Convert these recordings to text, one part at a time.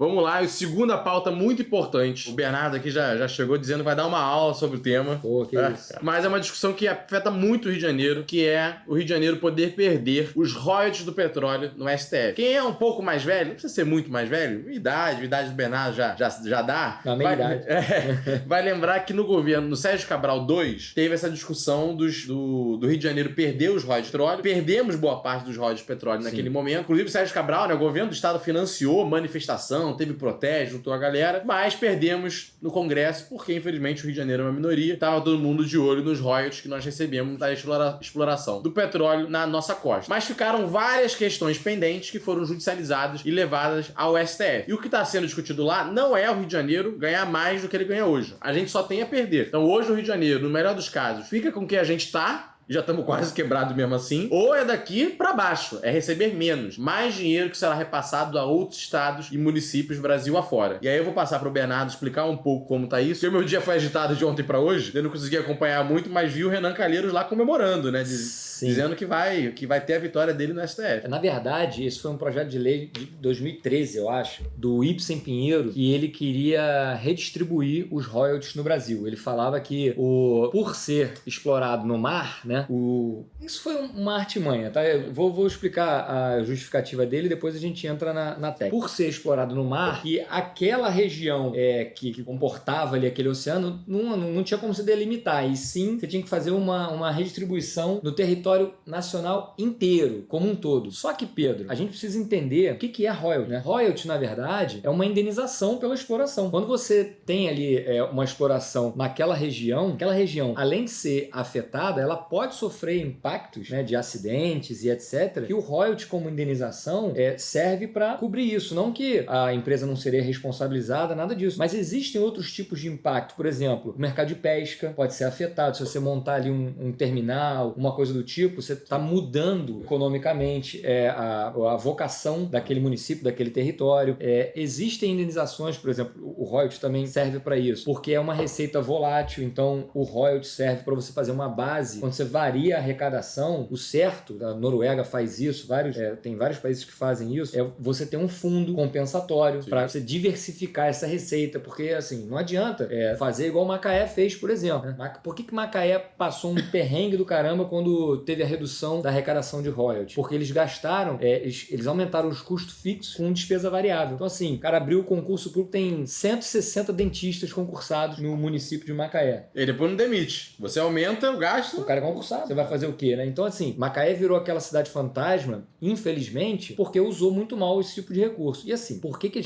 Vamos lá, e segunda pauta muito importante. O Bernardo aqui já chegou dizendo que vai dar uma aula sobre o tema. Pô, que isso. Mas é uma discussão que afeta muito o Rio de Janeiro, que é o Rio de Janeiro poder perder os royalties do petróleo no STF. Quem é um pouco mais velho, não precisa ser muito mais velho, idade do Bernardo já dá. Na minha idade. Vai lembrar que no governo, no Sérgio Cabral II, teve essa discussão do Rio de Janeiro perder os royalties de petróleo. Perdemos boa parte dos royalties de petróleo naquele momento. Inclusive o Sérgio Cabral, né, o governo do estado financiou manifestação, teve protesto, juntou a galera, mas perdemos no Congresso porque, infelizmente, o Rio de Janeiro é uma minoria. Tava todo mundo de olho nos royalties que nós recebemos da exploração do petróleo na nossa costa. Mas ficaram várias questões pendentes que foram judicializadas e levadas ao STF. E o que está sendo discutido lá não é o Rio de Janeiro ganhar mais do que ele ganha hoje. A gente só tem a perder. Então hoje o Rio de Janeiro, no melhor dos casos, fica com o que a gente tá, já estamos quase quebrados mesmo assim, ou é daqui para baixo, é receber menos, mais dinheiro que será repassado a outros estados e municípios Brasil afora. E aí eu vou passar para o Bernardo explicar um pouco como tá isso, porque o meu dia foi agitado de ontem para hoje, eu não consegui acompanhar muito, mas vi o Renan Calheiros lá comemorando, né, dizendo que vai ter a vitória dele no STF. Na verdade, esse foi um projeto de lei de 2013, eu acho, do Ibsen Pinheiro, que ele queria redistribuir os royalties no Brasil. Ele falava que por ser explorado no mar, né, isso foi uma artimanha, tá? Eu vou explicar a justificativa dele e depois a gente entra na técnica. Por ser explorado no mar, que aquela região que comportava ali aquele oceano não tinha como se delimitar, e sim você tinha que fazer uma redistribuição no território nacional inteiro, como um todo. Só que, Pedro, a gente precisa entender o que é royalty, né? Royalty, na verdade, é uma indenização pela exploração. Quando você tem ali uma exploração naquela região, além de ser afetada, ela pode sofrer impactos, né, de acidentes e etc. E o royalty como indenização serve para cobrir isso. Não que a empresa não seria responsabilizada, nada disso. Mas existem outros tipos de impacto. Por exemplo, o mercado de pesca pode ser afetado. Se você montar ali um terminal, uma coisa do tipo, você está mudando economicamente a vocação daquele município, daquele território. Existem indenizações, por exemplo, o royalty também serve para isso, porque é uma receita volátil. Então o royalty serve para você fazer uma base. Quando você varia a arrecadação, o certo, a Noruega faz isso, tem vários países que fazem isso, você ter um fundo compensatório para você diversificar essa receita, porque assim, não adianta fazer igual Macaé fez, por exemplo, né? Por que Macaé passou um perrengue do caramba quando teve a redução da arrecadação de royalties? Porque eles gastaram, eles aumentaram os custos fixos com despesa variável. Então assim, o cara abriu o concurso público, tem 160 dentistas concursados no município de Macaé. E depois não demite. Você aumenta o gasto. O cara é concursado. Você vai fazer o quê, né? Então, assim, Macaé virou aquela cidade fantasma, infelizmente, porque usou muito mal esse tipo de recurso. E assim, por que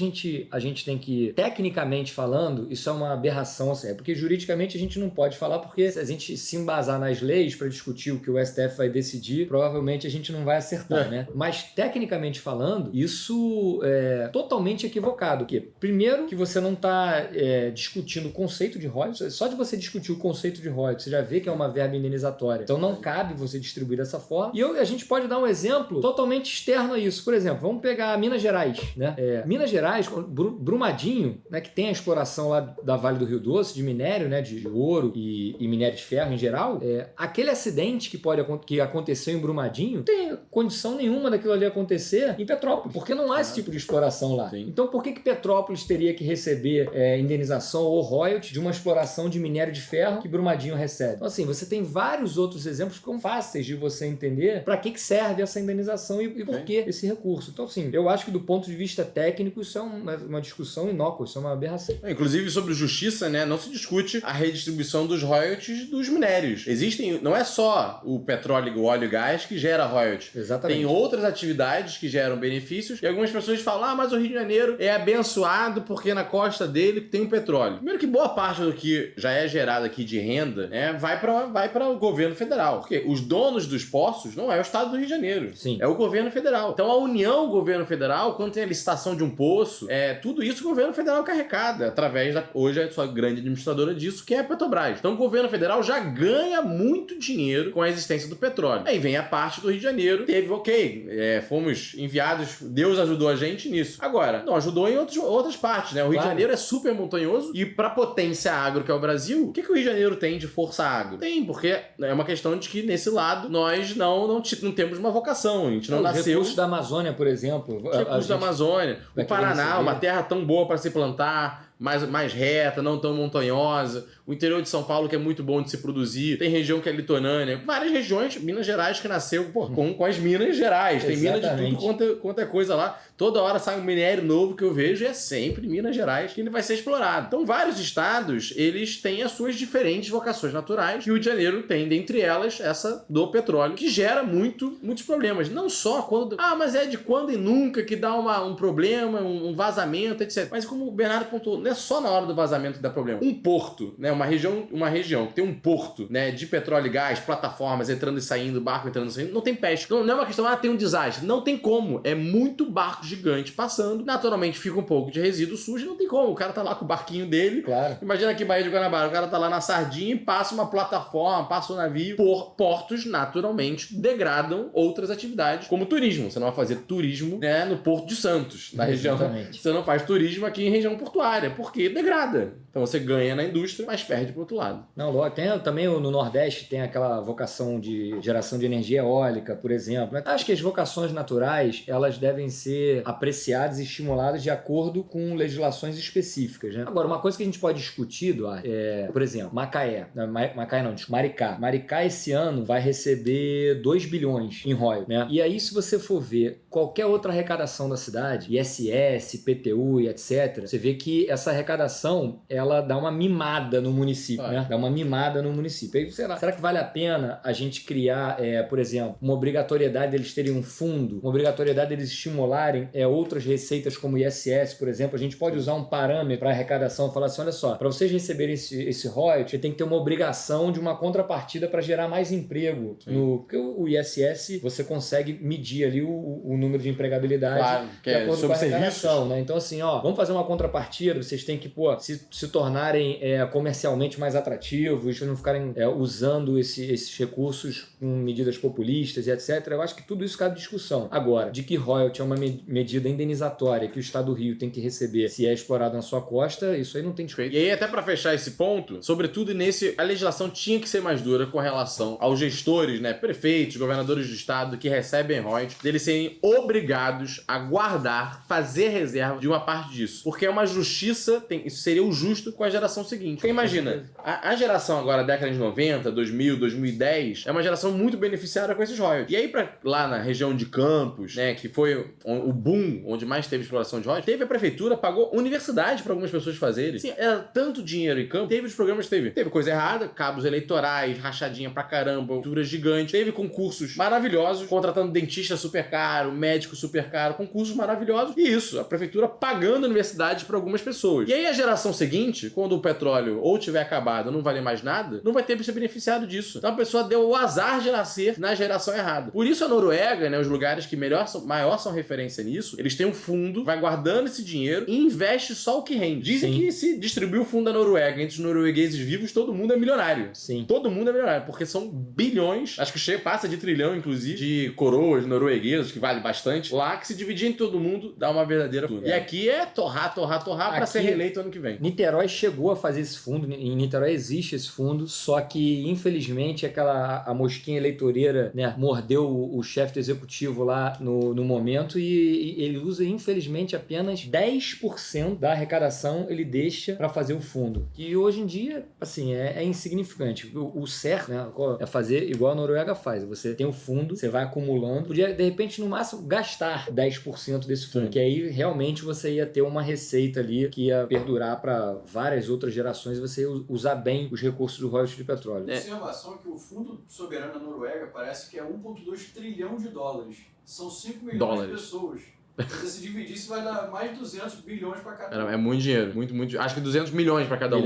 a gente tem que, tecnicamente falando, isso é uma aberração, assim, porque juridicamente a gente não pode falar, porque se a gente se embasar nas leis para discutir o que o STF vai decidir, provavelmente a gente não vai acertar, né? Mas, tecnicamente falando, isso é totalmente equivocado. Porque, primeiro, que você não está discutindo o conceito de royalties, só de você discutir o conceito de royalties, você já vê que é uma verba indenizatória. Então, não cabe você distribuir dessa forma. E a gente pode dar um exemplo totalmente externo a isso. Por exemplo, vamos pegar Minas Gerais, né? Minas Gerais, Brumadinho, né, que tem a exploração lá da Vale do Rio Doce, de minério, né, de ouro e minério de ferro em geral, aquele acidente que aconteceu em Brumadinho, não tem condição nenhuma daquilo ali acontecer em Petrópolis, porque não há esse tipo de exploração lá. Sim. Então, por que Petrópolis teria que receber indenização ou royalty de uma exploração de minério de ferro que Brumadinho recebe? Então, assim, você tem vários outros exemplos que ficam fáceis de você entender para que serve essa indenização e por que esse recurso. Então, assim, eu acho que do ponto de vista técnico isso é uma discussão inócua, isso é uma aberração. Inclusive, sobre justiça, né, não se discute a redistribuição dos royalties dos minérios. Não é só o petróleo, o óleo e gás que gera royalties. Exatamente. Tem outras atividades que geram benefícios e algumas pessoas falam, mas o Rio de Janeiro é abençoado porque na costa dele tem o petróleo. Primeiro que boa parte do que já é gerado aqui de renda, né, vai para o governo federal. Porque os donos dos poços não é o estado do Rio de Janeiro. Sim. É o governo federal. Então a União, o governo federal, quando tem a licitação de um poço, tudo isso o governo federal carrega através hoje a sua grande administradora disso, que é a Petrobras. Então o governo federal já ganha muito dinheiro com a existência do petróleo. Aí vem a parte do Rio de Janeiro, teve, fomos enviados, Deus ajudou a gente nisso. Agora, não ajudou em outras partes, né? O Rio de Janeiro é super montanhoso e pra potência agro que é o Brasil, o que o Rio de Janeiro tem de força agro? Tem, porque é uma questão de que nesse lado nós não temos uma vocação, a gente não nasceu... Os recursos da Amazônia, por exemplo. Os recursos da Amazônia. O Paraná, uma terra tão boa para se plantar, mais reta, não tão montanhosa. O interior de São Paulo, que é muito bom de se produzir. Tem região que é litorânea. Várias regiões. Minas Gerais, que nasceu com as Minas Gerais. Tem mina de tudo quanto é coisa lá. Toda hora sai um minério novo que eu vejo e é sempre Minas Gerais que ele vai ser explorado. Então, vários estados, eles têm as suas diferentes vocações naturais. E o Rio de Janeiro tem, dentre elas, essa do petróleo, que gera muitos problemas. Não só quando... mas é de quando e nunca que dá um problema, um vazamento, etc. Mas como o Bernardo pontuou, não é só na hora do vazamento que dá problema. Um porto, né? Uma região que tem um porto, né? De petróleo e gás, plataformas entrando e saindo, barco entrando e saindo, não tem pesca. Não é uma questão, tem um desastre. Não tem como. É muito barco gigante passando. Naturalmente fica um pouco de resíduo sujo, não tem como. O cara tá lá com o barquinho dele. Claro. Imagina aqui Baía de Guanabara, o cara tá lá na sardinha e passa uma plataforma, passa um navio. Portos, naturalmente, degradam outras atividades, como turismo. Você não vai fazer turismo, né, no Porto de Santos, na região. Você não faz turismo aqui em região portuária, porque degrada. Então você ganha na indústria, mas perde pro outro lado. Não, lógico. Tem também no Nordeste tem aquela vocação de geração de energia eólica, por exemplo. Acho que as vocações naturais, elas devem ser apreciadas e estimuladas de acordo com legislações específicas, né? Agora, uma coisa que a gente pode discutir, Duarte, por exemplo, Maricá. Maricá esse ano vai receber 2 bilhões em royalties, né? E aí, se você for ver qualquer outra arrecadação da cidade, ISS, IPTU e etc., você vê que essa arrecadação, ela dá uma mimada no município, né? Dá uma mimada no município. Aí, será que vale a pena a gente criar, por exemplo, uma obrigatoriedade deles terem um fundo, uma obrigatoriedade deles estimularem outras receitas como ISS, por exemplo? A gente pode usar um parâmetro para arrecadação e falar assim, olha só, para vocês receberem esse royalty, tem que ter uma obrigação de uma contrapartida para gerar mais emprego. Porque o ISS, você consegue medir ali o número de empregabilidade de acordo com a arrecadação, né? Então, assim, vamos fazer uma contrapartida, vocês têm que, se tornarem comercialmente mais atrativos, não ficarem usando esses recursos com medidas populistas e etc. Eu acho que tudo isso cabe discussão. Agora, de que royalty é uma medida indenizatória que o Estado do Rio tem que receber se é explorado na sua costa, isso aí não tem discussão. E aí, até para fechar esse ponto, sobretudo a legislação tinha que ser mais dura com relação aos gestores, né, prefeitos, governadores do estado que recebem royalties, deles serem obrigados a guardar, fazer reserva de uma parte disso. Porque é uma justiça, isso seria o justo com a geração seguinte. Porque imagina, a geração agora, década de 90, 2000, 2010, é uma geração muito beneficiada com esses royalties. E aí, lá na região de Campos, né, que foi o boom, onde mais teve exploração de royalties, teve a prefeitura, pagou universidade para algumas pessoas fazerem. Sim, era tanto dinheiro em campo, teve os programas que teve coisa errada, cabos eleitorais, rachadinha pra caramba, altura gigante, teve concursos maravilhosos, contratando dentista super caro, médico super caro, concursos maravilhosos, e isso, a prefeitura pagando universidades para algumas pessoas. E aí a geração seguinte, quando o petróleo ou tiver acabado ou não valer mais nada, não vai ter pra ser beneficiado disso. Então a pessoa deu o azar de nascer na geração errada. Por isso a Noruega, né, os lugares que maior são referência nisso, eles têm um fundo, vai guardando esse dinheiro e investe só o que rende. Dizem que se distribuir o fundo da Noruega entre os noruegueses vivos, todo mundo é milionário. Sim. Todo mundo é milionário, porque são bilhões, acho que passa de trilhão, inclusive, de coroas norueguesas, que vale bastante, lá que se dividir em todo mundo dá uma verdadeira fundo. E aqui é torrar pra ser reeleito ano que vem. Niterói chegou a fazer esse fundo, em Niterói existe esse fundo, só que infelizmente a mosquinha eleitoreira, né, mordeu o chefe do executivo lá no momento e ele usa infelizmente apenas 10% da arrecadação ele deixa para fazer o fundo, que hoje em dia assim é insignificante. O certo, né, é fazer igual a Noruega faz, você tem o fundo, você vai acumulando, podia de repente no máximo gastar 10% desse fundo, que aí realmente você ia ter uma receita ali que ia perdurar para várias outras gerações e você usar bem os recursos do royalties de petróleo. A observação é que o Fundo Soberano da Noruega parece que é 1,2 trilhão de dólares. São 5 milhões de pessoas. Se dividir, isso vai dar mais de 200 bilhões para cada um. É muito dinheiro, muito. Acho que 200 milhões para cada um.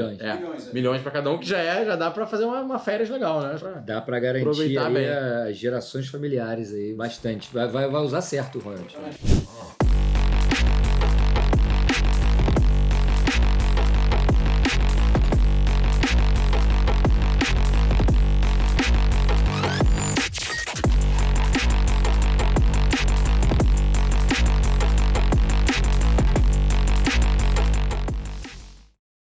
Milhões para cada um, que já dá para fazer uma férias legal, né? Dá para garantir aí as gerações familiares aí bastante. Vai usar certo o royalties.